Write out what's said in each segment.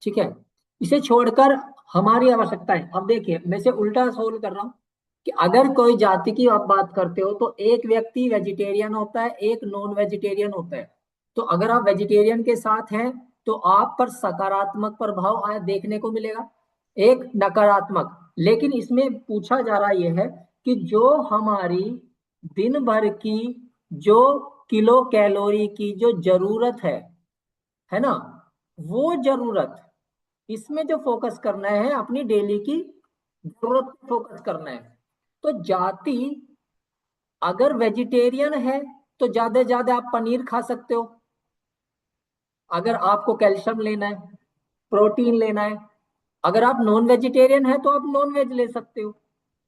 ठीक है। इसे छोड़कर हमारी आवश्यकता है। अब देखिए मैं इसे उल्टा सोल्व कर रहा हूँ कि अगर कोई जाति की आप बात करते हो तो एक व्यक्ति वेजिटेरियन होता है, एक नॉन वेजिटेरियन होता है। तो अगर आप वेजिटेरियन के साथ हैं तो आप पर सकारात्मक प्रभाव आया देखने को मिलेगा, एक नकारात्मक। लेकिन इसमें पूछा जा रहा यह है कि जो हमारी दिन भर की जो किलो कैलोरी की जो जरूरत है ना, वो जरूरत, इसमें जो फोकस करना है अपनी डेली की जरूरत पे फोकस करना है। तो जाति अगर वेजिटेरियन है तो ज्यादा से ज्यादा आप पनीर खा सकते हो। अगर आपको कैल्शियम लेना है, प्रोटीन लेना है। अगर आप नॉन वेजिटेरियन है तो आप नॉन वेज ले सकते हो।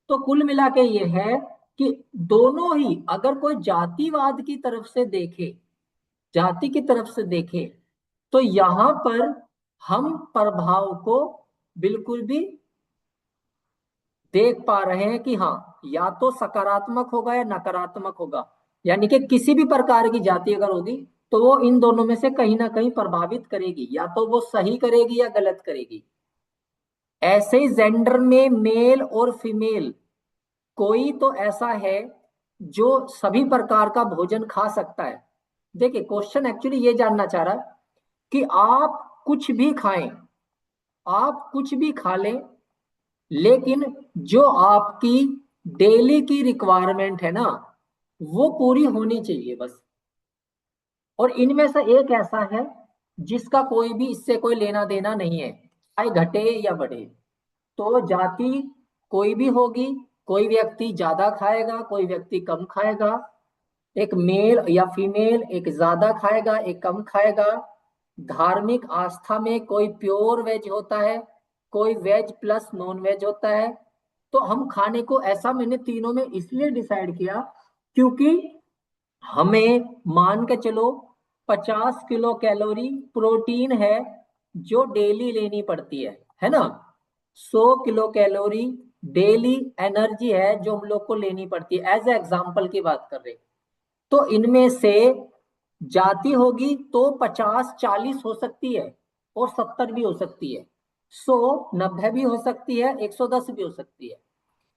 तो कुल मिला के ये है कि दोनों ही, अगर कोई जातिवाद की तरफ से देखे, जाति की तरफ से देखे, तो यहां पर हम प्रभाव को बिल्कुल भी देख पा रहे हैं कि हाँ, या तो सकारात्मक होगा या नकारात्मक होगा। यानी कि किसी भी प्रकार की जाति अगर होगी तो वो इन दोनों में से कहीं ना कहीं प्रभावित करेगी, या तो वो सही करेगी या गलत करेगी। ऐसे ही जेंडर में मेल और फीमेल, कोई तो ऐसा है जो सभी प्रकार का भोजन खा सकता है। देखिए क्वेश्चन एक्चुअली ये जानना चाह रहा है कि आप कुछ भी खाएं, आप कुछ भी खा लें, लेकिन जो आपकी डेली की रिक्वायरमेंट है ना, वो पूरी होनी चाहिए बस। और इनमें से एक ऐसा है जिसका कोई भी इससे कोई लेना देना नहीं है, चाहे घटे या बढ़े। तो जाति कोई भी होगी, कोई व्यक्ति ज्यादा खाएगा, कोई व्यक्ति कम खाएगा, एक मेल या फीमेल एक ज्यादा खाएगा एक कम खाएगा। धार्मिक आस्था में कोई प्योर वेज होता है, कोई वेज प्लस नॉन वेज होता है। तो हम खाने को ऐसा मैंने तीनों में इसलिए डिसाइड किया क्योंकि हमें मान के चलो 50 किलो कैलोरी प्रोटीन है जो डेली लेनी पड़ती है ना। 100 किलो कैलोरी डेली एनर्जी है जो हम लोग को लेनी पड़ती है, एज एग्जाम्पल की बात कर रहे। तो इनमें से जाति होगी तो 50-40 हो सकती है और 70 भी हो सकती है, 100-90 भी हो सकती है, 110 भी हो सकती है।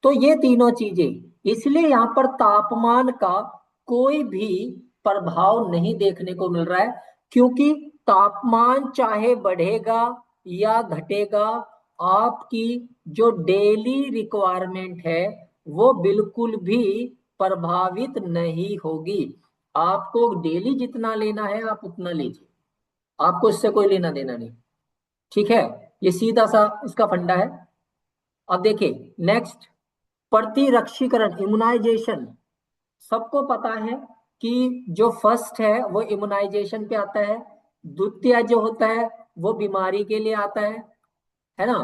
तो ये तीनों चीजें, इसलिए यहाँ पर तापमान का कोई भी प्रभाव नहीं देखने को मिल रहा है। क्योंकि तापमान चाहे बढ़ेगा या घटेगा, आपकी जो डेली रिक्वायरमेंट है वो बिल्कुल भी प्रभावित नहीं होगी। आपको डेली जितना लेना है आप उतना लीजिए, आपको इससे कोई लेना देना नहीं। ठीक है, ये सीधा सा इसका फंडा है। अब देखिए नेक्स्ट, प्रतिरक्षीकरण इम्यूनाइजेशन। सबको पता है कि जो फर्स्ट है वो इम्यूनाइजेशन पे आता है, द्वितीय जो होता है वो बीमारी के लिए आता है ना।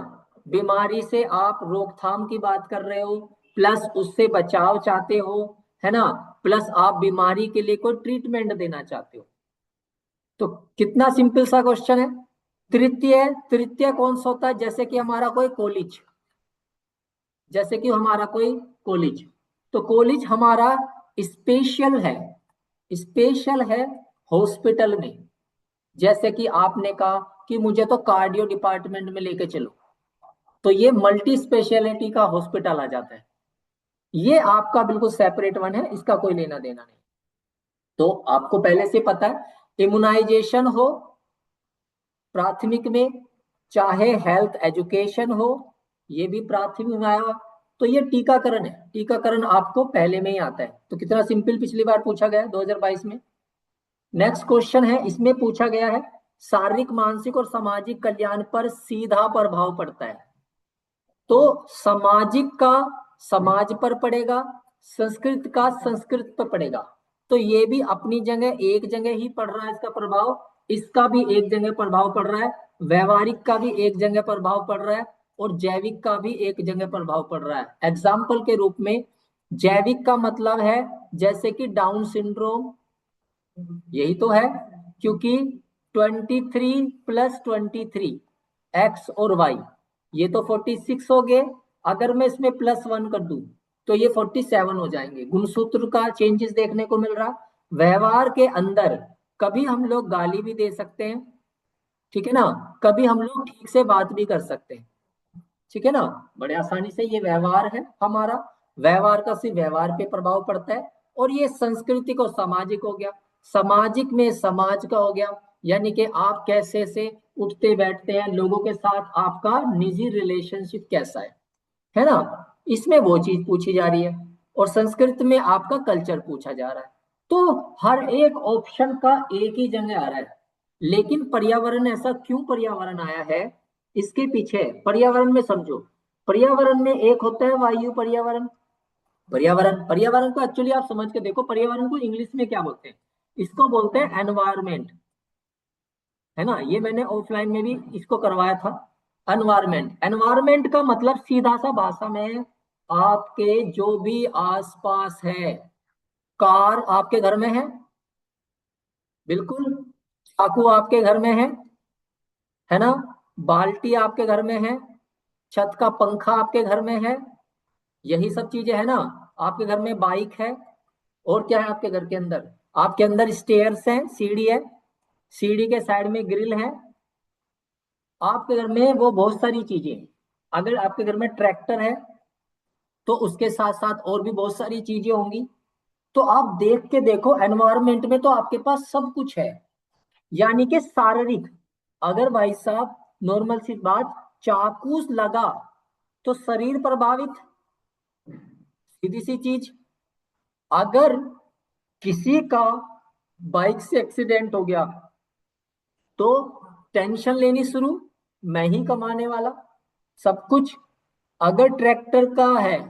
बीमारी से आप रोकथाम की बात कर रहे हो, प्लस उससे बचाव चाहते हो, है ना, प्लस आप बीमारी के लिए कोई ट्रीटमेंट देना चाहते हो। तो कितना सिंपल सा क्वेश्चन है। तृतीय, तृतीय कौन सा होता है? जैसे कि हमारा कोई कॉलेज, जैसे कि हमारा कोई कॉलेज, तो कॉलेज हमारा स्पेशल है, स्पेशल है हॉस्पिटल में। जैसे कि आपने कहा कि मुझे तो कार्डियो डिपार्टमेंट में लेके चलो, तो ये मल्टी स्पेशलिटी का हॉस्पिटल आ जाता है। ये आपका बिल्कुल सेपरेट वन है, इसका कोई लेना देना नहीं। तो आपको पहले से पता है इम्यूनाइजेशन हो प्राथमिक में, चाहे हेल्थ एजुकेशन हो, ये भी प्राथमिक में आया। तो ये टीकाकरण है, टीकाकरण आपको पहले में ही आता है। तो कितना सिंपल पिछली बार पूछा गया 2022 में। नेक्स्ट क्वेश्चन है, इसमें पूछा गया है शारीरिक मानसिक और सामाजिक कल्याण पर सीधा प्रभाव पड़ता है। तो सामाजिक का समाज पर पड़ेगा, संस्कृत का संस्कृत पर पड़ेगा। तो ये भी अपनी जगह एक जगह ही पड़ रहा है इसका प्रभाव, इसका भी एक जगह प्रभाव पड़ रहा है, व्यवहारिक का भी एक जगह प्रभाव पड़ रहा है, और जैविक का भी एक जगह प्रभाव पड़ रहा है। एग्जाम्पल के रूप में जैविक का मतलब है जैसे कि डाउन सिंड्रोम, यही तो है, क्योंकि 23+23 एक्स और वाई, ये तो 46 हो गए। अगर मैं इसमें +1 कर दूं तो ये 47 हो जाएंगे। गुणसूत्र का चेंजेस देखने को मिल रहा। व्यवहार के अंदर कभी हम लोग गाली भी दे सकते हैं, ठीक है ना। कभी हम लोग ठीक से बात भी कर सकते हैं, ठीक है ना। बड़े आसानी से, ये व्यवहार है हमारा, व्यवहार का सिर्फ व्यवहार पे प्रभाव पड़ता है। और ये सांस्कृतिक और सामाजिक हो गया, सामाजिक में समाज का हो गया, यानी कि आप कैसे से उठते बैठते हैं, लोगों के साथ आपका निजी रिलेशनशिप कैसा है ना, इसमें वो चीज पूछी जा रही है। और संस्कृत में आपका कल्चर पूछा जा रहा है। तो हर एक ऑप्शन का एक ही जगह आ रहा है। लेकिन पर्यावरण, ऐसा क्यों पर्यावरण आया है, इसके पीछे पर्यावरण में समझो। पर्यावरण में एक होता है वायु पर्यावरण। पर्यावरण, पर्यावरण को एक्चुअली आप समझ के देखो, पर्यावरण को इंग्लिश में क्या बोलते हैं, इसको बोलते हैं एनवायरमेंट, है ना। ये मैंने ऑफलाइन में भी इसको करवाया था। एनवायरमेंट, एनवायरमेंट का मतलब सीधा सा भाषा में, आपके जो भी आसपास है। कार आपके घर में है, बिल्कुल। चाकू आपके घर में है ना। बाल्टी आपके घर में है, छत का पंखा आपके घर में है, यही सब चीजें है ना। आपके घर में बाइक है। और क्या है आपके घर के अंदर, आपके अंदर स्टेयर्स हैं, सीढ़ी है, सीढ़ी के साइड में ग्रिल है। आपके घर में वो बहुत सारी चीजें हैं। अगर आपके घर में ट्रैक्टर है तो उसके साथ साथ और भी बहुत सारी चीजें होंगी। तो आप देख के देखो, एनवायरमेंट में तो आपके पास सब कुछ है। यानी कि शारीरिक, अगर भाई साहब नॉर्मल सी बात, चाकू लगा तो शरीर प्रभावित, सीधी सी चीज। अगर किसी का बाइक से एक्सीडेंट हो गया तो टेंशन लेनी शुरू, मैं ही कमाने वाला, सब कुछ। अगर ट्रैक्टर का है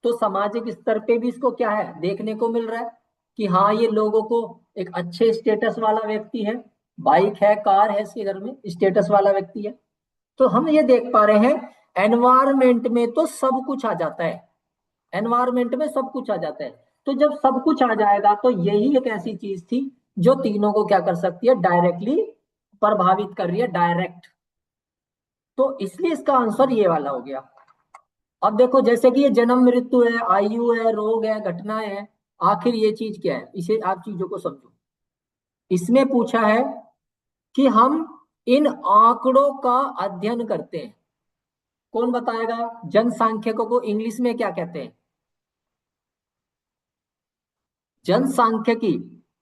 तो सामाजिक स्तर पे भी इसको क्या है, देखने को मिल रहा है कि हाँ ये लोगों को एक अच्छे स्टेटस वाला व्यक्ति है, बाइक है, कार है, इसके घर में स्टेटस वाला व्यक्ति है। तो हम ये देख पा रहे हैं, एनवायरमेंट में तो सब कुछ आ जाता है, एनवायरमेंट में सब कुछ आ जाता है। तो जब सब कुछ आ जाएगा तो यही एक ऐसी चीज थी जो तीनों को क्या कर सकती है, डायरेक्टली प्रभावित कर रही है, डायरेक्ट। तो इसलिए इसका आंसर ये वाला हो गया। अब देखो, जैसे कि ये जन्म मृत्यु है, आयु है, रोग है, घटनाएं है, आखिर ये चीज क्या है, इसे आप चीजों को समझो। इसमें पूछा है कि हम इन आंकड़ों का अध्ययन करते हैं। कौन बताएगा, जनसांख्यिकी को इंग्लिश में क्या कहते हैं, जनसांख्यिकी।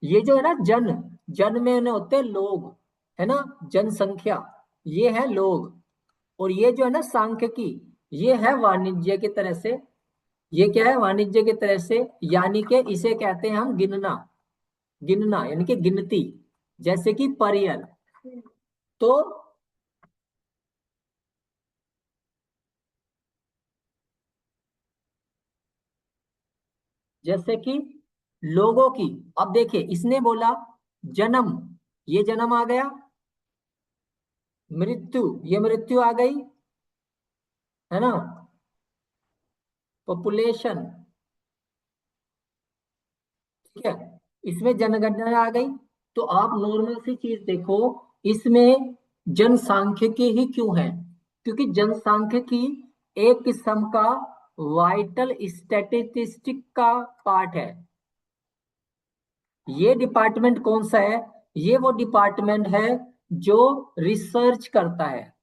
ये जो है ना, जन, जन में न होते हैं लोग, है ना, जनसंख्या, ये है लोग। और ये जो है ना सांख्यिकी, ये है वाणिज्य की तरह से, ये क्या है, वाणिज्य की तरह से, यानी कि इसे कहते हैं हम गिनना, गिनना यानी कि गिनती, जैसे कि परियल। तो जैसे कि लोगों की, अब देखिए इसने बोला जन्म, ये जन्म आ गया, मृत्यु, ये मृत्यु आ गई, है ना, पॉपुलेशन, ठीक है, इसमें जनगणना आ गई। तो आप नॉर्मल सी चीज देखो, इसमें जनसांख्यिकी ही क्यों है, क्योंकि जनसांख्यिकी एक किस्म का वाइटल स्टैटिस्टिक का पार्ट है। ये डिपार्टमेंट कौन सा है, ये वो डिपार्टमेंट है जो रिसर्च करता है,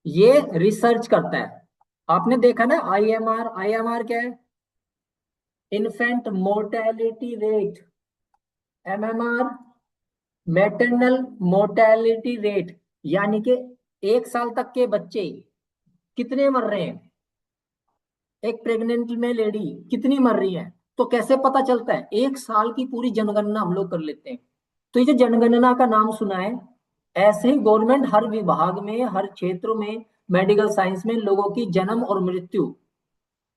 ये रिसर्च करता है। आपने देखा ना आईएमआर, आईएमआर क्या है, infant mortality rate, MMR maternal mortality rate, यानी कि 1 साल तक के बच्चे कितने मर रहे हैं, एक प्रेग्नेंट में लेडी कितनी मर रही है। तो कैसे पता चलता है, 1 साल की पूरी जनगणना हम लोग कर लेते हैं। तो ये जो जनगणना का नाम सुना है, ऐसे ही गवर्नमेंट हर विभाग में, हर क्षेत्र में, मेडिकल साइंस में लोगों की जन्म और मृत्यु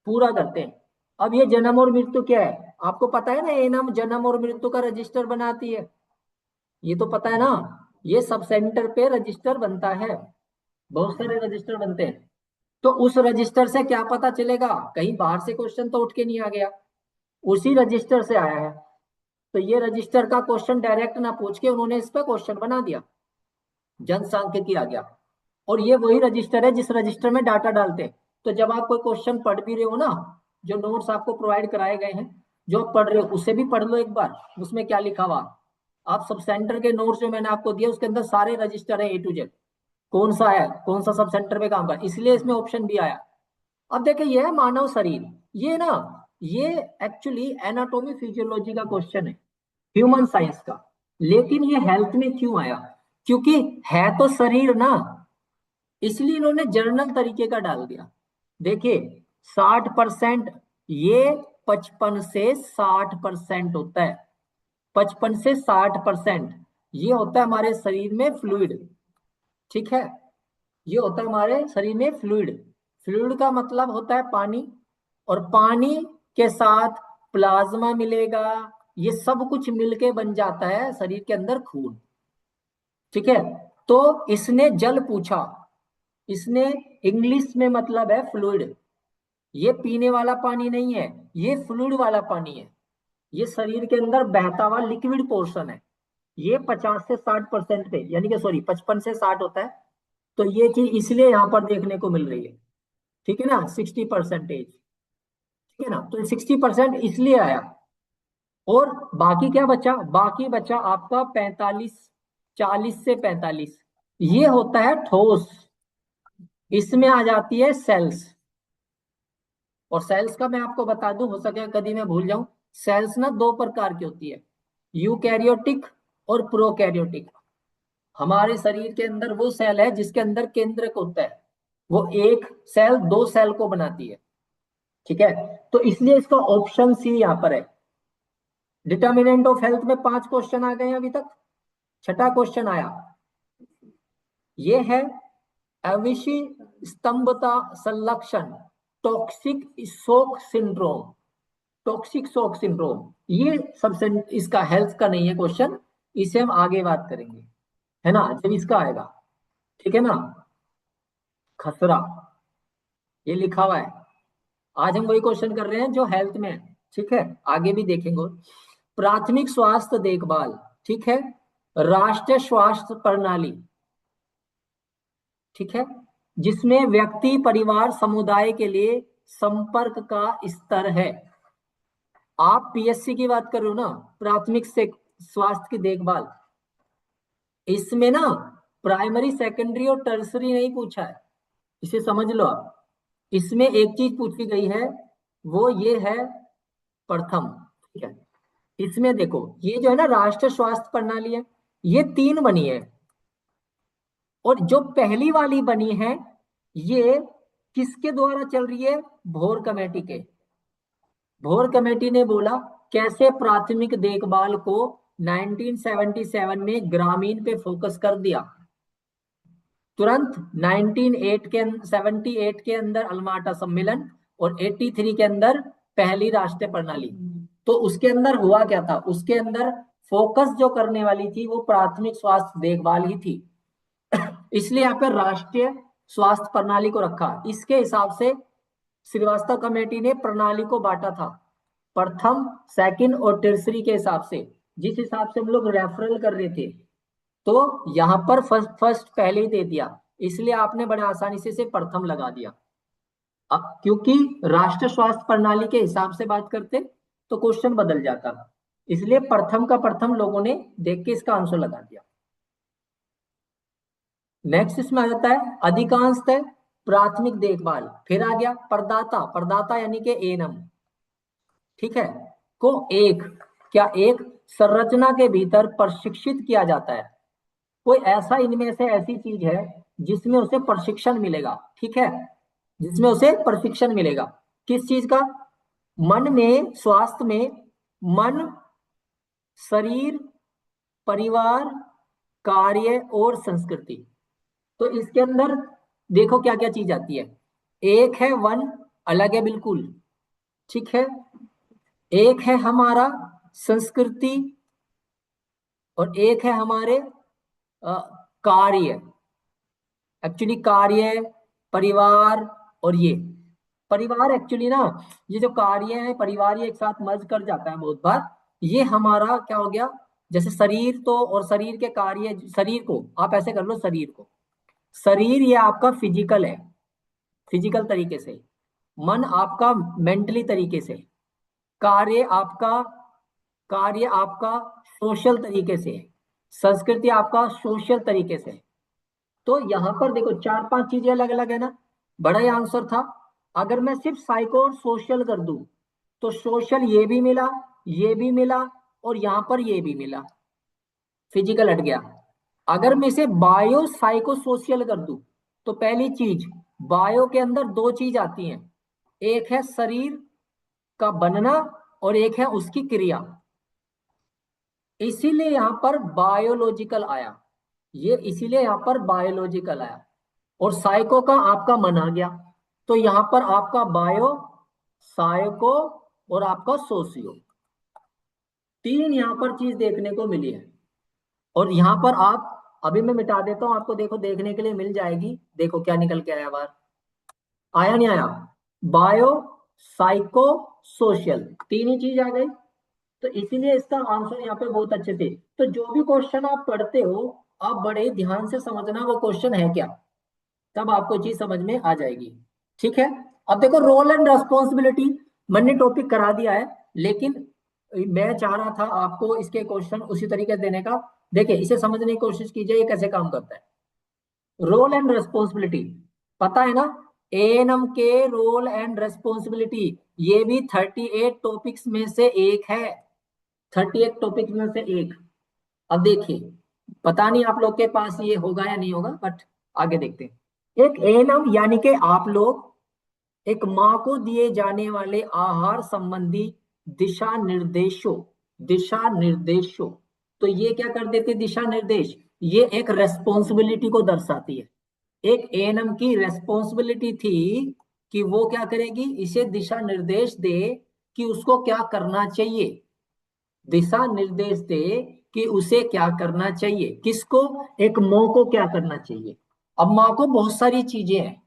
पूरा करते हैं। अब ये जन्म और मृत्यु क्या है, आपको पता है ना, ये नाम जन्म और मृत्यु का रजिस्टर बनाती है, ये तो पता है ना। ये सब सेंटर पे रजिस्टर बनता है, बहुत सारे रजिस्टर बनते हैं। तो उस रजिस्टर से क्या पता चलेगा, कहीं बाहर से क्वेश्चन तो उठ के नहीं आ गया, उसी रजिस्टर से आया है। तो ये रजिस्टर का क्वेश्चन डायरेक्ट ना पूछ के उन्होंने इस पर क्वेश्चन बना दिया, जनसांख्यिकी आ गया। और ये वही रजिस्टर है जिस रजिस्टर में डाटा डालते हैं। तो जब आप कोई क्वेश्चन पढ़ भी रहे हो ना, जो नोट्स आपको प्रोवाइड कराए गए हैं, जो आप पढ़ रहे हो उसे भी पढ़ लो एक बार, उसमें क्या लिखा हुआ, आप सब सेंटर के नोट्स जो मैंने आपको दिया उसके अंदर सारे रजिस्टर है A to Z, कौन सा है, कौन सा सब सेंटर पे काम कर, इसलिए इसमें ऑप्शन भी आया। अब देखिए ये है मानव शरीर, ये ना, ये एक्चुअली एनाटॉमी फिजियोलॉजी का क्वेश्चन है, ह्यूमन साइंस का, लेकिन ये हेल्थ में क्यों आया, क्योंकि है तो शरीर ना, इसलिए इन्होंने जर्नल तरीके का डाल दिया। देखिए 60%, ये 55 से 60% होता है, 55 से 60% ये होता है हमारे शरीर में फ्लूइड। ठीक है, ये होता है हमारे शरीर में फ्लूइड। फ्लूइड का मतलब होता है पानी, और पानी के साथ प्लाज्मा मिलेगा, ये सब कुछ मिलके बन जाता है शरीर के अंदर खून। ठीक है, तो इसने जल पूछा, इसने इंग्लिश में मतलब है फ्लूइड, ये पीने वाला पानी नहीं है, ये फ्लूइड वाला पानी है, ये शरीर के अंदर बहता हुआ लिक्विड पोर्शन है। ये 50 से 60% पे, यानी कि सॉरी 55 से 60 होता है, तो ये चीज इसलिए यहाँ पर देखने को मिल रही है। ठीक है ना, 60%। ठीक है ना, तो 60% इसलिए आया। और बाकी क्या बचा, बाकी बचा आपका 45, 40 से 45, ये होता है ठोस, इसमें आ जाती है सेल्स। और सेल्स का मैं आपको बता दूं, हो सके कभी मैं भूल जाऊं, सेल्स ना दो प्रकार की होती है, यूकैरियोटिक और प्रोकैरियोटिक। हमारे शरीर के अंदर वो सेल है जिसके अंदर केंद्रक होता है, वो एक सेल दो सेल को बनाती है। ठीक है, तो इसलिए इसका ऑप्शन सी यहाँ पर है। डिटर्मिनेंट ऑफ हेल्थ में 5 क्वेश्चन आ गए हैं अभी तक, छठा क्वेश्चन आया, ये है अविषि स्तंभता संलक्षण, टॉक्सिक शोक सिंड्रोम। टॉक्सिक शॉक सिंड्रोम, ये सबसे इसका हेल्थ का नहीं है क्वेश्चन, इसे हम आगे बात करेंगे, है ना, जब इसका आएगा। ठीक है ना, खसरा, ये लिखा हुआ है। आज हम वही क्वेश्चन कर रहे हैं जो हेल्थ में है। ठीक है, आगे भी देखेंगे। प्राथमिक स्वास्थ्य देखभाल, ठीक है, राष्ट्रीय स्वास्थ्य प्रणाली, ठीक है, जिसमें व्यक्ति परिवार समुदाय के लिए संपर्क का स्तर है। आप PSC की बात कर रहे हो ना, प्राथमिक से स्वास्थ्य की देखभाल, इसमें ना प्राइमरी सेकेंडरी और टर्सरी नहीं पूछा है, इसे समझ लो आप। इसमें एक चीज पूछी गई है, वो ये है प्रथम। ठीक है, इसमें देखो ये जो है ना राष्ट्रीय स्वास्थ्य प्रणाली है, ये 3 बनी है, और जो पहली वाली बनी है ये किसके द्वारा चल रही है, भोर कमेटी के। भोर कमेटी ने बोला कैसे प्राथमिक देखभाल को 1977 में ग्रामीण पे फोकस कर दिया, तुरंत 1978 के अंदर अल्माटा सम्मेलन, और 83 के अंदर पहली राष्ट्रीय प्रणाली। तो उसके अंदर हुआ क्या था, उसके अंदर फोकस जो करने वाली थी वो प्राथमिक स्वास्थ्य देखभाल ही थी, इसलिए यहाँ पे राष्ट्रीय स्वास्थ्य प्रणाली को रखा। इसके हिसाब से श्रीवास्तव कमेटी ने प्रणाली को बांटा था प्रथम, सेकंड और टर्सरी के हिसाब से, जिस हिसाब से हम लोग रेफरल कर रहे थे। तो यहाँ पर फर्स्ट फर्स्ट पहले ही दे दिया, इसलिए आपने बड़े आसानी से इसे प्रथम लगा दिया। अब क्योंकि राष्ट्रीय स्वास्थ्य प्रणाली के हिसाब से बात करते तो क्वेश्चन बदल जाता, इसलिए प्रथम का प्रथम लोगों ने देख के इसका आंसर लगा दिया। नेक्स्ट इसमें आ जाता है अधिकांशतः प्राथमिक देखभाल, फिर आ गया प्रदाता, प्रदाता यानी कि एएनएम, ठीक है, को एक, क्या एक संरचना के भीतर प्रशिक्षित किया जाता है। कोई ऐसा इनमें से ऐसी चीज है जिसमें उसे प्रशिक्षण मिलेगा, ठीक है, जिसमें उसे प्रशिक्षण मिलेगा, किस चीज का, मन में, स्वास्थ्य में, मन, शरीर, परिवार, कार्य और संस्कृति। तो इसके अंदर देखो क्या क्या चीज आती है, एक है वन, अलग है बिल्कुल, ठीक है, एक है हमारा संस्कृति, और एक है हमारे कार्य, एक्चुअली कार्य, परिवार, और ये परिवार एक्चुअली ना, ये जो कार्य है परिवार ये एक साथ मर्ज कर जाता है बहुत बार। ये हमारा क्या हो गया, जैसे शरीर तो, और शरीर के कार्य, शरीर को आप ऐसे कर लो, शरीर को, शरीर ये आपका फिजिकल है, फिजिकल तरीके से, मन आपका मेंटली तरीके से, कार्य आपका कार्य आपका सोशल तरीके से है, संस्कृति आपका सोशल तरीके से है। तो यहाँ पर देखो चार पांच चीजें अलग अलग है ना, बड़ा ही आंसर था। अगर मैं सिर्फ साइको और सोशल कर दूं तो सोशल ये भी मिला, ये भी मिला, और यहाँ पर ये भी मिला, फिजिकल हट गया। अगर मैं इसे बायो साइको सोशल कर दूं तो पहली चीज, बायो के अंदर दो चीज आती हैं, एक है शरीर का बनना और एक है उसकी क्रिया, इसीलिए यहां पर बायोलॉजिकल आया, ये इसीलिए यहां पर बायोलॉजिकल आया। और साइको का आपका मन आ गया, तो यहां पर आपका बायो, साइको और आपका सोशियो, तीन यहां पर चीज देखने को मिली है। और यहां पर आप, अभी मैं मिटा देता हूं आपको, देखो देखने के लिए मिल जाएगी, देखो क्या निकल के आया बाहर, आया नहीं आया, बायो, साइको, सोशल, तीन ही चीज आ गई। तो इसीलिए इसका आंसर यहाँ पे बहुत अच्छे थे। तो जो भी क्वेश्चन आप पढ़ते हो, आप बड़े ध्यान से समझना वो क्वेश्चन है क्या, तब आपको चीज समझ में आ जाएगी। ठीक है। अब देखो रोल एंड रेस्पॉन्सिबिलिटी मैंने टॉपिक करा दिया है, लेकिन मैं चाह रहा था आपको इसके क्वेश्चन उसी तरीके से देने का। देखिए इसे समझने की कोशिश कीजिए, ये कैसे काम करता है। रोल एंड रेस्पॉन्सिबिलिटी पता है ना, एएनएम के रोल एंड रेस्पॉन्सिबिलिटी, ये भी 38 टॉपिक्स में से एक है, 38 टॉपिक्स में से एक। अब देखिए, पता नहीं आप लोग के पास ये होगा या नहीं होगा, बट आगे देखते हैं। एक एएनएम यानी कि आप लोग एक माँ को दिए जाने वाले आहार संबंधी दिशा निर्देशों, दिशा निर्देशों, तो ये क्या कर देते दिशा निर्देश, ये एक रेस्पॉन्सिबिलिटी को दर्शाती है। एक एएनएम की रेस्पॉन्सिबिलिटी थी कि वो क्या करेगी, इसे दिशा निर्देश दे कि उसको क्या करना चाहिए, दिशा निर्देश दे कि उसे क्या करना चाहिए, किसको, एक माँ को क्या करना चाहिए। अब माँ को बहुत सारी चीजें हैं,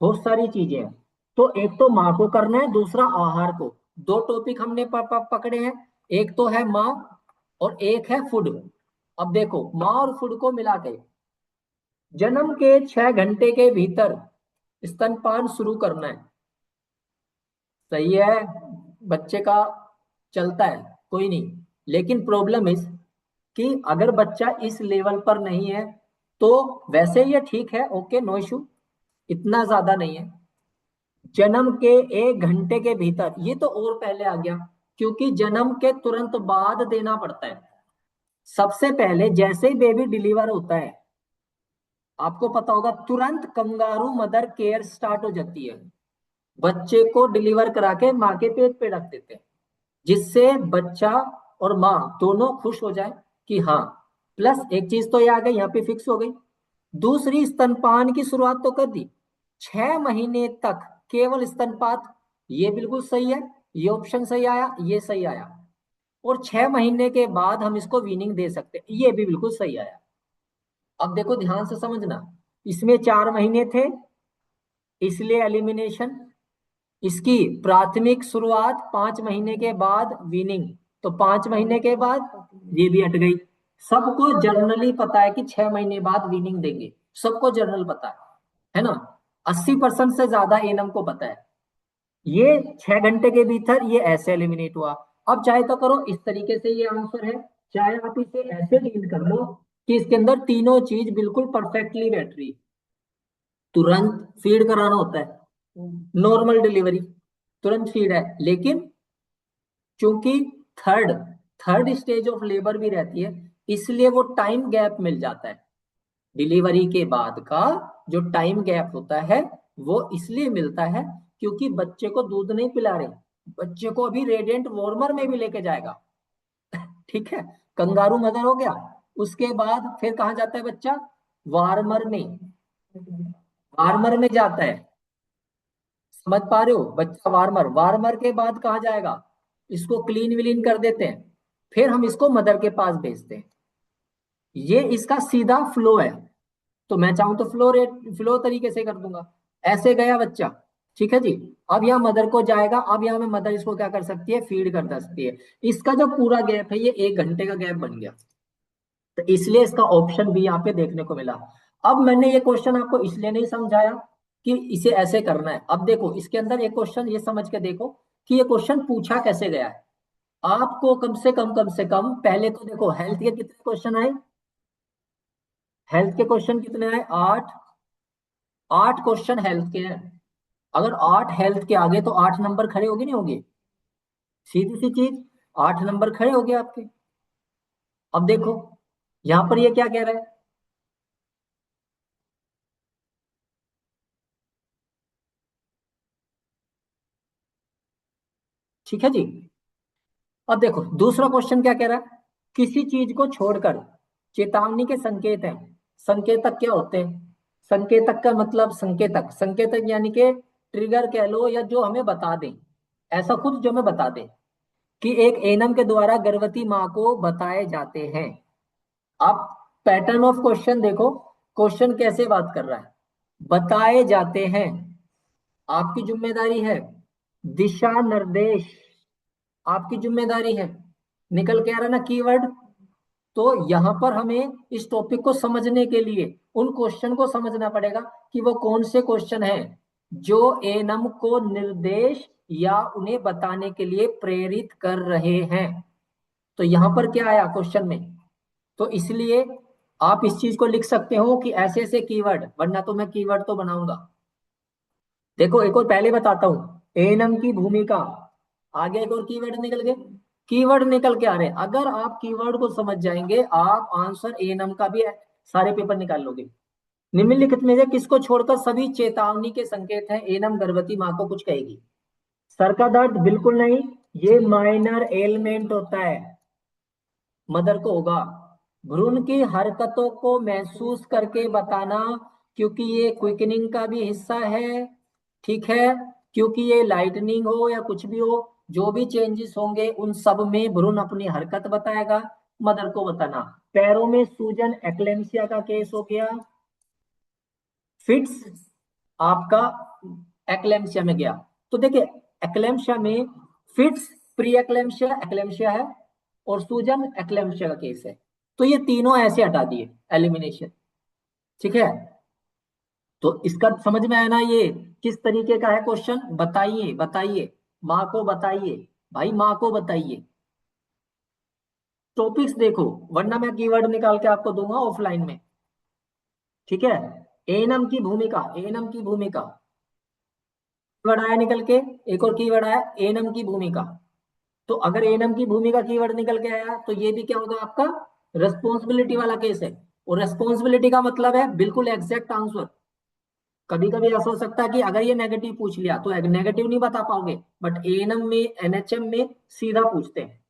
बहुत सारी चीजें हैं। तो एक तो माँ को करना है, दूसरा आहार को। दो टॉपिक हमने पकड़े हैं, एक तो है माँ और एक है फूड। अब देखो माँ और फूड को मिला के, जन्म के 6 घंटे के भीतर स्तनपान शुरू करना है, सही है, बच्चे का चलता है, कोई नहीं। लेकिन प्रॉब्लम इस कि अगर बच्चा इस लेवल पर नहीं है तो वैसे ये ठीक है, ओके नो इशू, इतना ज्यादा नहीं है। जन्म के 1 घंटे के भीतर, ये तो और पहले आ गया, क्योंकि जन्म के तुरंत बाद देना पड़ता है। सबसे पहले जैसे ही बेबी डिलीवर होता है, आपको पता होगा तुरंत कंगारू मदर केयर स्टार्ट हो जाती है, बच्चे को डिलीवर करा के माँ के पेट पे रख देते हैं, जिससे बच्चा और माँ दोनों खुश हो जाए कि हाँ। प्लस एक चीज तो ये आ गई, यहाँ पे फिक्स हो गई। दूसरी, स्तनपान की शुरुआत तो कर दी, 6 महीने तक केवल स्तनपात, ये बिल्कुल सही है, ये ऑप्शन सही आया, ये सही आया। और 6 महीने के बाद हम इसको वीनिंग दे सकते हैं, ये भी बिल्कुल सही आया। अब देखो ध्यान से समझना, इसमें 4 महीने थे इसलिए एलिमिनेशन, इसकी प्राथमिक शुरुआत 5 महीने के बाद वीनिंग, तो 5 महीने के बाद ये भी हट गई। सबको जर्नली पता है कि 6 महीने बाद वीनिंग देंगे, सबको जर्नल पता है ना, 80% से ज्यादा एनम को पता है। ये 6 घंटे के भीतर ये ऐसे एलिमिनेट हुआ। अब चाहे तो करो इस तरीके से, ये आंसर है, चाहे आप इसे ऐसे डील कर लो कि इसके अंदर तीनों चीज बिल्कुल परफेक्टली बैठ रही, तुरंत फीड कराना होता है, नॉर्मल डिलीवरी, तुरंत फीड है, लेकिन चूंकि third third stage of labour भी रहती है, इसलिए वो टाइम गैप मिल जाता है। डिलीवरी के बाद का जो टाइम गैप होता है वो इसलिए मिलता है क्योंकि बच्चे को दूध नहीं पिला रहे, बच्चे को अभी रेडिएंट वार्मर में भी लेके जाएगा। ठीक है, कंगारू मदर हो गया, उसके बाद फिर कहाँ जाता है बच्चा, वार्मर में, वार्मर में जाता है। समझ पा रहे हो, बच्चा वार्मर, वार्मर के बाद कहाँ जाएगा, इसको क्लीन विलीन कर देते हैं, फिर हम इसको मदर के पास भेजते हैं। ये इसका सीधा फ्लो है। तो मैं चाहूं तो फ्लो रेट, फ्लो तरीके से कर दूंगा, ऐसे गया बच्चा, ठीक है जी। अब यहाँ मदर को जाएगा, अब यहाँ में मदर इसको क्या कर सकती है, फीड कर सकती है। इसका जो पूरा गैप है ये 1 घंटे का गैप बन गया, तो इसलिए इसका ऑप्शन भी यहाँ पे देखने को मिला। अब मैंने ये क्वेश्चन आपको इसलिए नहीं समझाया कि इसे ऐसे करना है। अब देखो इसके अंदर एक क्वेश्चन ये समझ के देखो कि ये क्वेश्चन पूछा कैसे गया है। आपको कम से कम पहले तो देखो हेल्थ के कितने क्वेश्चन आए, हेल्थ के क्वेश्चन कितने आए, 8। 8 क्वेश्चन हेल्थ के हैं। अगर 8 हेल्थ के आगे तो 8 नंबर खड़े होगे नहीं होंगे, सीधी सी चीज, 8 नंबर खड़े हो गए आपके। अब देखो यहां पर ये क्या कह रहा है, ठीक है जी। अब देखो दूसरा क्वेश्चन क्या कह रहा है, किसी चीज को छोड़कर चेतावनी के संकेत हैं। संकेतक क्या होते हैं, संकेतक का मतलब संकेतक, संकेतक यानी कि ट्रिगर कह लो, या जो हमें बता दें, ऐसा कुछ जो हमें बता दे कि एक एनम के द्वारा गर्भवती माँ को बताए जाते हैं। आप पैटर्न ऑफ क्वेश्चन देखो, क्वेश्चन कैसे बात कर रहा है, बताए जाते हैं, आपकी जिम्मेदारी है, दिशा निर्देश आपकी जिम्मेदारी है, निकल के आ रहा ना कीवर्ड। तो यहां पर हमें इस टॉपिक को समझने के लिए उन क्वेश्चन को समझना पड़ेगा कि वो कौन से क्वेश्चन हैं जो एनम को निर्देश या उन्हें बताने के लिए प्रेरित कर रहे हैं। तो यहां पर क्या आया क्वेश्चन में, तो इसलिए आप इस चीज को लिख सकते हो कि ऐसे ऐसे कीवर्ड, वरना तो मैं कीवर्ड तो बनाऊंगा। देखो एक और पहले बताता हूं, एनम की भूमिका, आगे एक और कीवर्ड निकल गए, कीवर्ड निकल के आ रहे हैं। अगर आप कीवर्ड को समझ जाएंगे आप आंसर एनम का भी सारे पेपर निकाल लोगे। निम्नलिखित में से किसको छोड़कर सभी चेतावनी के संकेत हैं, एनम गर्भवती माँ को कुछ कहेगी। सर का दर्द बिल्कुल नहीं, ये माइनर एलिमेंट होता है, मदर को होगा। भ्रूण की हरकतों को महसूस करके बताना, क्योंकि ये क्विकनिंग का भी हिस्सा है, ठीक है। क्योंकि ये लाइटनिंग हो या कुछ भी हो, जो भी चेंजेस होंगे उन सब में भ्रूण अपनी हरकत बताएगा, मदर को बताना। पैरों में सूजन एक्लेम्सिया का केस हो गया, फिट्स आपका एक्लेम्सिया में गया। तो देखिए एक्लेम्सिया में फिट्स प्री एक्लेम्सिया एक्लेम्सिया है, और सूजन एक्लेम्सिया का केस है। तो ये तीनों ऐसे हटा दिए, एलिमिनेशन, ठीक है। तो इसका समझ में आया ना, ये किस तरीके का है क्वेश्चन, बताइए बताइए, माँ को बताइए, भाई माँ को बताइए। टॉपिक्स देखो, वरना मैं कीवर्ड निकाल के आपको दूंगा ऑफलाइन में, ठीक है। एनम की भूमिका, एनम की भूमिका कीवर्ड आया निकल के, एक और कीवर्ड आया एनम की भूमिका। तो अगर एनम की भूमिका कीवर्ड निकल के आया तो ये भी क्या होगा आपका, रेस्पॉन्सिबिलिटी वाला केस है। और रेस्पॉन्सिबिलिटी का मतलब है बिल्कुल एग्जैक्ट आंसर। कभी कभी ऐसा हो सकता है कि अगर ये नेगेटिव पूछ लिया तो नेगेटिव नहीं बता पाओगे, बट एएनएम में एनएचएम में सीधा पूछते हैं।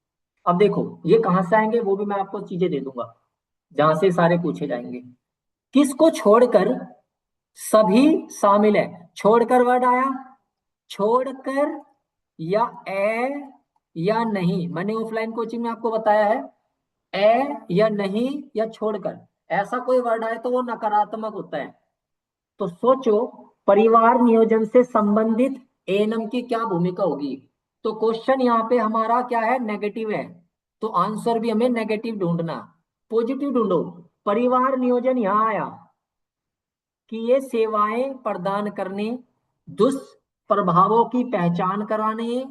अब देखो ये कहां से आएंगे, वो भी मैं आपको चीजें दे दूंगा जहां से सारे पूछे जाएंगे। किसको छोड़कर सभी शामिल है, छोड़कर वर्ड आया, छोड़कर या ए या नहीं, मैंने ऑफलाइन कोचिंग में आपको बताया है, ए या नहीं या छोड़कर, ऐसा कोई वर्ड आए तो वो नकारात्मक होता है। तो सोचो परिवार नियोजन से संबंधित एएनएम की क्या भूमिका होगी। तो क्वेश्चन यहाँ पे हमारा क्या है, नेगेटिव है, तो आंसर भी हमें नेगेटिव ढूंढना, पॉजिटिव ढूंढो। परिवार नियोजन यहाँ आया कि ये सेवाएं प्रदान करने, दुष्प्रभावों की पहचान कराने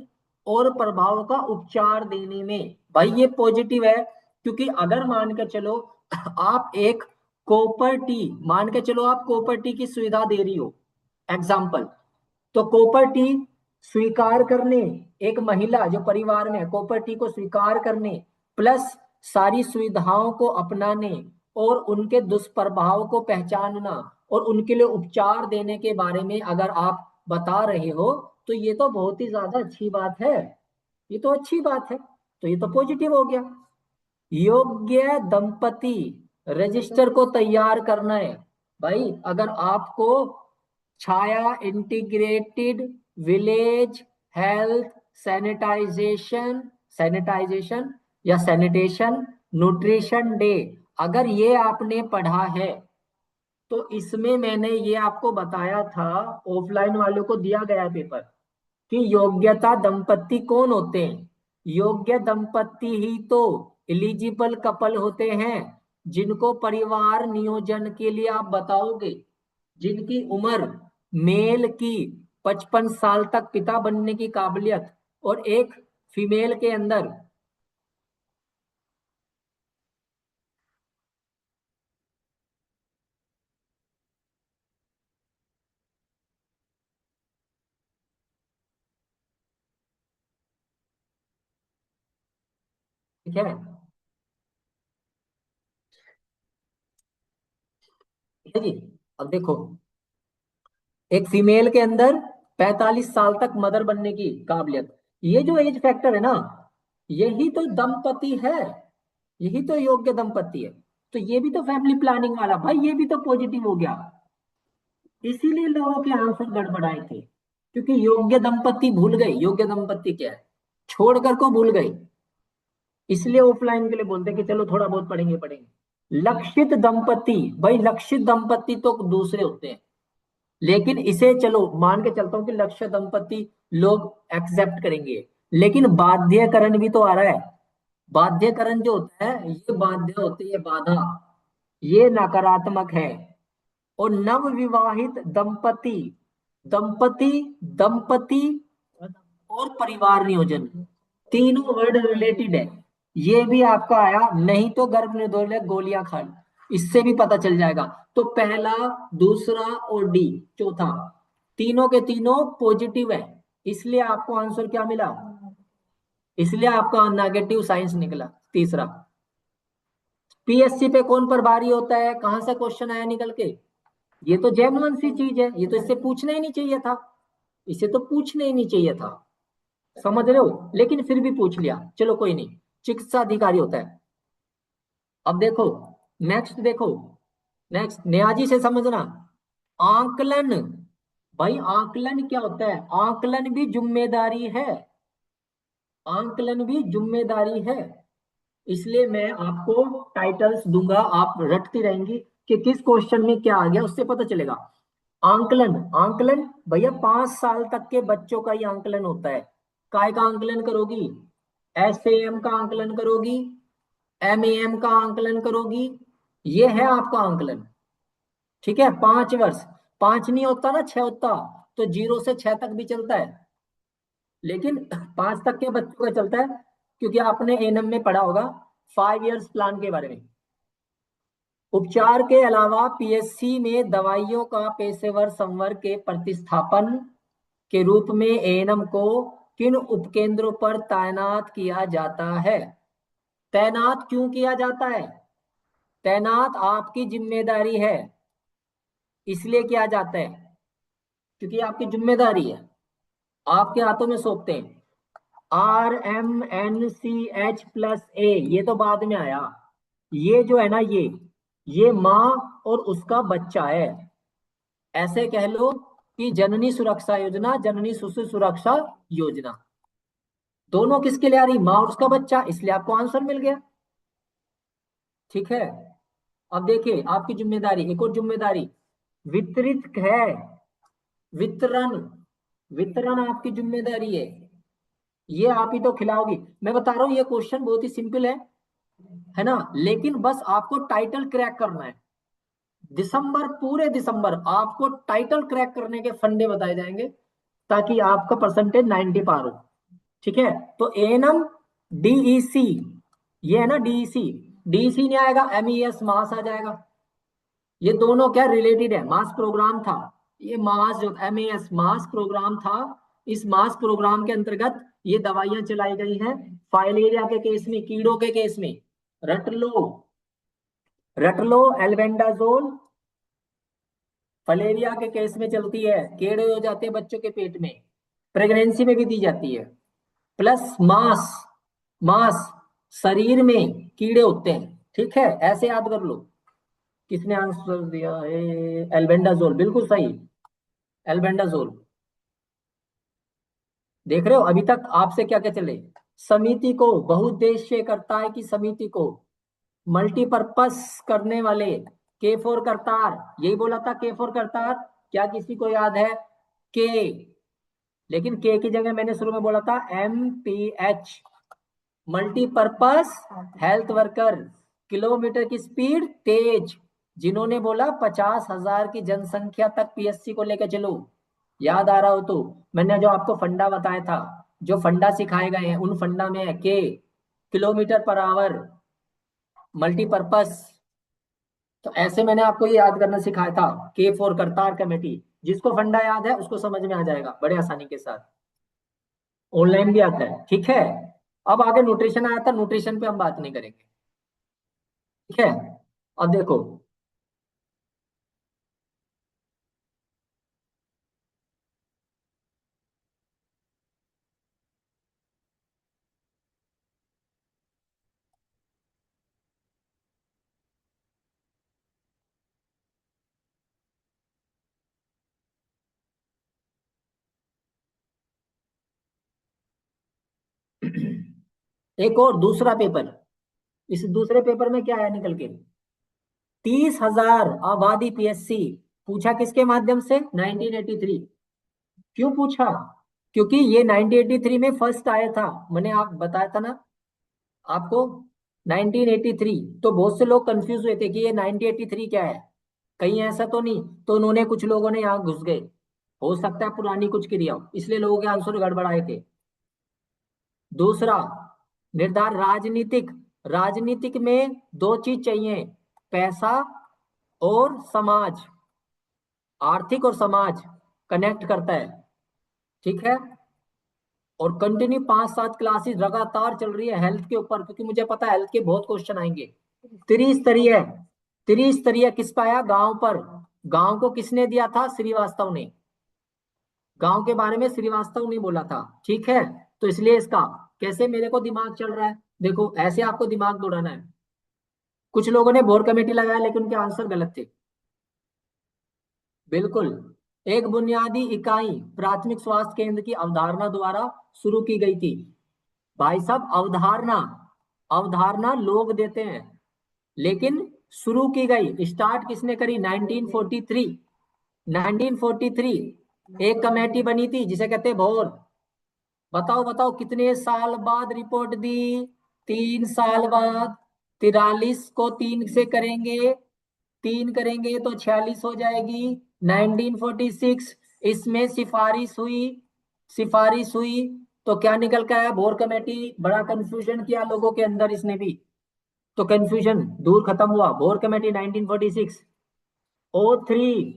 और प्रभावों का उपचार देने में, भाई ये पॉजिटिव है। क्योंकि अगर मान के चलो आप एक कॉपर टी, मान के चलो आप कॉपर टी की सुविधा दे रही हो, एग्जाम्पल, तो कॉपर टी स्वीकार करने, एक महिला जो परिवार में है कॉपर टी को स्वीकार करने प्लस सारी सुविधाओं को अपनाने और उनके दुष्प्रभाव को पहचानना और उनके लिए उपचार देने के बारे में अगर आप बता रहे हो, तो ये तो बहुत ही ज्यादा अच्छी बात है, ये तो अच्छी बात है, तो ये तो पॉजिटिव हो गया। योग्य दंपति रजिस्टर को तैयार करना है, भाई अगर आपको छाया integrated village health sanitization, sanitization या सैनिटेशन न्यूट्रिशन डे, अगर ये आपने पढ़ा है तो इसमें मैंने ये आपको बताया था, ऑफलाइन वालों को दिया गया पेपर, कि योग्यता दंपति कौन होते हैं। योग्य दंपति ही तो एलिजिबल कपल होते हैं जिनको परिवार नियोजन के लिए आप बताओगे, जिनकी उम्र मेल की 55 साल तक पिता बनने की काबिलियत और एक फीमेल के अंदर ठीक है। ठीक है जी। अब देखो, एक फीमेल के अंदर 45 साल तक मदर बनने की काबिलियत, ये जो एज फैक्टर है ना, यही तो दंपति है, यही तो योग्य दंपति है। तो ये भी तो फैमिली प्लानिंग वाला भाई, ये भी तो पॉजिटिव हो गया। इसीलिए लोगों के आंसर गड़बड़ाए थे, क्योंकि योग्य दंपति भूल गए, योग्य दंपति क्या है, छोड़कर को भूल गए। इसलिए ऑफलाइन के लिए बोलते हैं कि चलो थोड़ा बहुत पढ़ेंगे पढ़ेंगे। लक्षित दंपति, भाई लक्षित दंपति तो दूसरे होते हैं, लेकिन इसे चलो मान के चलता हूं कि लक्ष्य दंपति लोग एक्सेप्ट करेंगे। लेकिन बाध्यकरण भी तो आ रहा है। बाध्यकरण जो होता है, ये बाध्य होती है, बाधा, ये नकारात्मक है। और नव विवाहित दंपति, दंपति, दंपति और परिवार नियोजन, तीनों वर्ड रिलेटेड है। ये भी आपका आया, नहीं तो गर्भ निरोधक गोलियां खा लो, इससे भी पता चल जाएगा। तो पहला, दूसरा और डी, चौथा, तीनों के तीनों पॉजिटिव है। इसलिए आपको आंसर क्या मिला, इसलिए आपका नेगेटिव साइंस निकला तीसरा। पीएससी पे कौन प्रभारी होता है, कहां से क्वेश्चन आया निकल के, ये तो जेन्युइन सी चीज है, ये तो इससे पूछना ही नहीं चाहिए था, इसे तो पूछना ही नहीं चाहिए था। समझ रहे हो, लेकिन फिर भी पूछ लिया, चलो कोई नहीं, चिकित्सा अधिकारी होता है। अब देखो, नेक्स्ट देखो, नेक्स्ट न्याजी से समझना। आंकलन, भाई आंकलन क्या होता है, आंकलन भी जिम्मेदारी है, आंकलन भी जिम्मेदारी है। इसलिए मैं आपको टाइटल्स दूंगा, आप रटती रहेंगी कि किस क्वेश्चन में क्या आ गया, उससे पता चलेगा। आंकलन, आंकलन भैया 5 साल तक के बच्चों का ही आंकलन होता है। काय का आंकलन करोगी, एसएएम का आंकलन करोगी, एमएएम का आंकलन करोगी, ये है आपका आंकलन। ठीक है, 5 वर्ष, 5 नहीं होता ना, 6 होता, तो 0 से 6 तक भी चलता है, लेकिन 5 तक के बच्चों का चलता है, क्योंकि आपने एनएम में पढ़ा होगा 5 इयर्स प्लान के बारे में। उपचार के अलावा पीएससी में दवाइयों का पेशेवर संवर्ग के प्रतिस्थापन के रूप में एएनएम को किन उपकेंद्रों पर तैनात किया जाता है। तैनात क्यों किया जाता है, तैनात आपकी जिम्मेदारी है, इसलिए किया जाता है, क्योंकि आपकी जिम्मेदारी है, आपके हाथों में सौंपते हैं। RMNCH+A, ये तो बाद में आया, ये जो है ना, ये माँ और उसका बच्चा है। ऐसे कह लो कि जननी सुरक्षा योजना, जननी शिशु सुरक्षा योजना, दोनों किसके लिए आ रही, माँ और उसका बच्चा, इसलिए आपको आंसर मिल गया। ठीक है। अब देखिए आपकी जिम्मेदारी, एक और जिम्मेदारी, वितरित है, वितरण, वितरण आपकी जिम्मेदारी है, ये आप ही तो खिलाओगी। मैं बता रहा हूँ ये क्वेश्चन बहुत ही सिंपल है ना, लेकिन बस आपको टाइटल क्रैक करना है। दिसंबर, पूरे दिसंबर आपको टाइटल क्रैक करने के फंडे बताए जाएंगे, ताकि आपका परसेंटेज 90 पार हो। ठीक है, तो एएनएम, डीईसी, ये है ना डीईसी, डीईसी नहीं आएगा, एमईएस मास आ जाएगा। ये दोनों क्या रिलेटेड है, मास प्रोग्राम था, ये मास जो एमएएस मास प्रोग्राम था, इस मास प्रोग्राम के अंतर्गत ये दवाइयां चलाई गई हैं। फाइलेरिया के केस में, कीड़ों के केस में, रट लो, रट लो, एल्बेंडाजोल फलेरिया के केस में चलती है, कीड़े हो जाते हैं बच्चों के पेट में, प्रेगनेंसी में भी दी जाती है। प्लस मास, मास शरीर में कीड़े होते हैं। ठीक है, ऐसे याद कर लो। किसने आंसर दिया है, एल्बेंडाजोल, बिल्कुल सही, एल्बेंडाजोल। देख रहे हो अभी तक आपसे क्या क्या चले। समिति को, बहुउद्देश्य करता है कि समिति को मल्टीपर्पस करने वाले, के फोर करतार, यही बोला था के फोर करतार, क्या किसी को याद है, के, लेकिन के की जगह मैंने शुरू में बोला था MPH, multipurpose health worker, kilometre की स्पीड तेज, जिन्होंने बोला 50,000 की जनसंख्या तक पीएससी को लेकर चलो। याद आ रहा हो तो मैंने जो आपको फंडा बताया था, जो फंडा सिखाए गए हैं उन फंडा में है के, किलोमीटर पर आवर, मल्टीपर्पस। तो ऐसे मैंने आपको ये याद करना सिखाया था, के फोर करतार कमेटी। जिसको फंडा याद है उसको समझ में आ जाएगा बड़े आसानी के साथ, ऑनलाइन भी आता है। ठीक है, अब आगे न्यूट्रिशन आया था, न्यूट्रिशन पे हम बात नहीं करेंगे। ठीक है। अब देखो, एक और दूसरा पेपर। इस दूसरे पेपर में क्या आया निकल के? 30,000 आबादी पीएससी। पूछा किसके माध्यम से? 1983। क्यों पूछा? क्योंकि ये 1983 में फर्स्ट आया था, मैंने आप बताया था ना आपको, 1983। तो बहुत से लोग कंफ्यूज हुए थे कि ये 1983 क्या है, कहीं ऐसा तो नहीं। तो उन्होंने, कुछ लोगों ने यहाँ घुस गए, हो सकता है पुरानी कुछ क्रिया हो, इसलिए लोगों के आंसर गड़बड़ाए थे। दूसरा, निर्धार राजनीतिक। राजनीतिक में दो चीज चाहिए, पैसा और समाज। आर्थिक और समाज कनेक्ट करता है। ठीक है। और कंटिन्यू 5-7 क्लासेस लगातार चल रही है हेल्थ के ऊपर, क्योंकि मुझे पता है हेल्थ के बहुत क्वेश्चन आएंगे। त्रिस्तरीय। त्रिस्तरीय किस पे आया? गांव पर। गांव को किसने दिया था? श्रीवास्तव ने। गांव के बारे में श्रीवास्तव ने बोला था। ठीक है। तो इसलिए इसका, कैसे मेरे को दिमाग चल रहा है, देखो ऐसे आपको दिमाग दौड़ाना है। कुछ लोगों ने बोर कमेटी लगाया, लेकिन उनके आंसर गलत थे। बिल्कुल। एक बुनियादी इकाई प्राथमिक स्वास्थ्य केंद्र की अवधारणा द्वारा शुरू की गई थी। भाई साहब, अवधारणा, अवधारणा लोग देते हैं, लेकिन शुरू की गई, स्टार्ट किसने करी? 1943। 1943 एक कमेटी बनी थी जिसे कहते हैं भोर। बताओ बताओ कितने साल बाद रिपोर्ट दी? 3 साल बाद। 43 को 3 से करेंगे, 3 करेंगे तो 46 हो जाएगी। 1946 इसमें सिफारिश हुई। सिफारिश हुई तो क्या निकल के आया? भोर कमेटी। बड़ा कंफ्यूजन किया लोगों के अंदर इसने भी, तो कंफ्यूजन दूर खत्म हुआ। भोर कमेटी 1946। O3।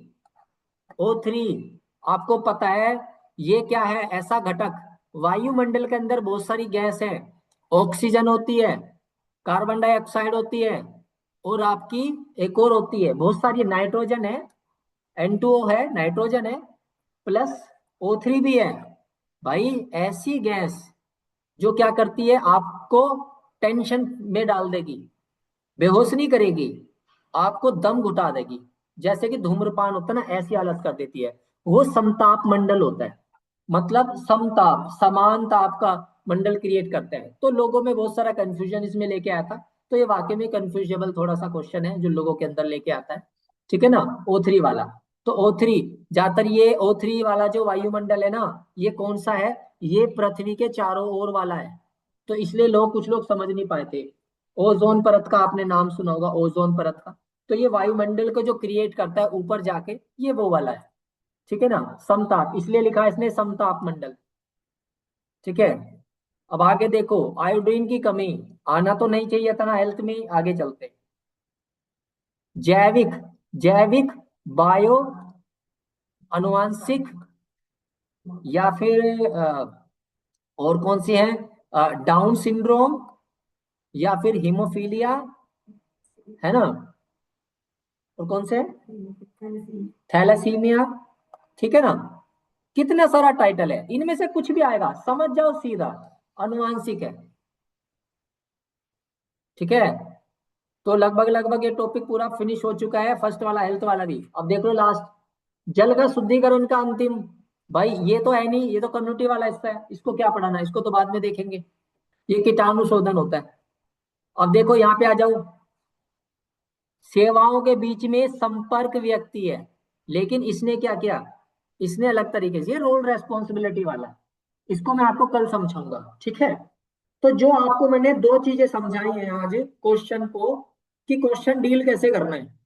O3 आपको पता है ये क्या है? ऐसा घटक, वायुमंडल के अंदर बहुत सारी गैस है। ऑक्सीजन होती है, कार्बन डाइऑक्साइड होती है, और आपकी एक और होती है, बहुत सारी, नाइट्रोजन है, N2O है, नाइट्रोजन है, प्लस O3 भी है। भाई ऐसी गैस जो क्या करती है? आपको टेंशन में डाल देगी, बेहोश नहीं करेगी, आपको दम घुटा देगी। जैसे कि धूम्रपान होता है ना, ऐसी हालत कर देती है। वो समताप मंडल होता है, मतलब समताप, समान ताप का मंडल क्रिएट करता है। तो लोगों में बहुत सारा कंफ्यूजन इसमें लेके आया था। तो ये वाकई में कंफ्यूजेबल थोड़ा सा क्वेश्चन है जो लोगों के अंदर लेके आता है। ठीक है ना? O3 वाला। तो O3, ज्यादातर ये O3 वाला जो वायुमंडल है ना, ये कौन सा है? ये पृथ्वी के चारों ओर वाला है। तो इसलिए लोग, कुछ लोग समझ नहीं पाए थे। ओजोन परत का आपने नाम सुना होगा, ओजोन परत का। तो ये वायुमंडल को जो क्रिएट करता है ऊपर जाके, ये वो वाला है। ठीक है ना? समताप, इसलिए लिखा है इसने समताप मंडल। ठीक है। अब आगे देखो, आयोडीन की कमी। आना तो नहीं चाहिए था ना हेल्थ में, आगे चलते। जैविक, जैविक, बायो, अनुवांशिक, या फिर और कौन सी है? डाउन सिंड्रोम, या फिर हीमोफीलिया, है ना? और कौन से? थैलेसीमिया। ठीक है ना? कितना सारा टाइटल है, इनमें से कुछ भी आएगा समझ जाओ सीधा, अनुवांशिक है। ठीक है। तो लगभग लगभग ये टॉपिक पूरा फिनिश हो चुका है, फर्स्ट वाला, हेल्थ वाला भी। अब देख लो लास्ट, जल का शुद्धिकरण का अंतिम। भाई ये तो है नहीं, ये तो कम्युनिटी वाला हिस्सा है, इसको क्या पढ़ाना है, इसको तो बाद में देखेंगे। ये कीटाणु शोधन होता है। अब देखो यहाँ पे आ जाओ, सेवाओं के बीच में संपर्क व्यक्ति है, लेकिन इसने क्या किया? इसने अलग तरीके से, ये रोल रेस्पॉन्सिबिलिटी वाला, इसको मैं आपको कल समझाऊंगा। ठीक है। तो जो आपको मैंने दो चीजें समझाई हैं आज क्वेश्चन को, कि क्वेश्चन डील कैसे करना है।